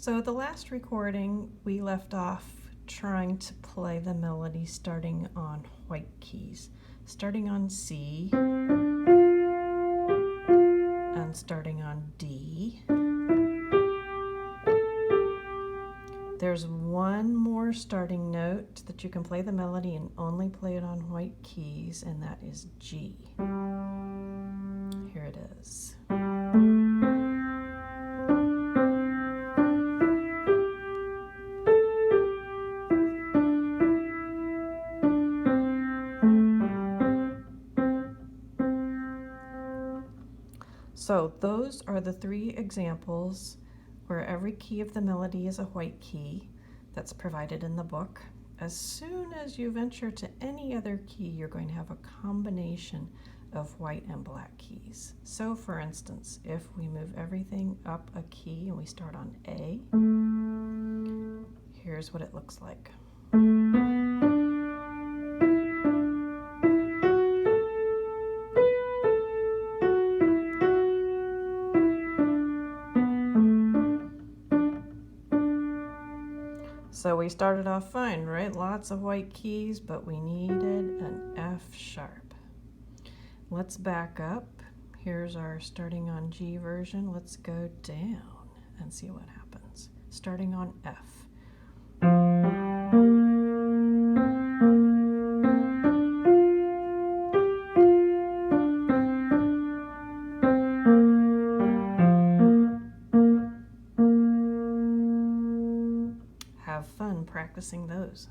So the last recording, we left off trying to play the melody starting on white keys, starting on C and starting on D. There's one more starting note that you can play the melody and only play it on white keys, and that is G. Here it is. So those are the three examples where every key of the melody is a white key that's provided in the book. As soon as you venture to any other key, you're going to have a combination of white and black keys. So for instance, if we move everything up a key and we start on A, here's what it looks like. So we started off fine, right? Lots of white keys, but we needed an F sharp. Let's back up. Here's our starting on G version. Let's go down and see what happens. Starting on F. Have fun practicing those.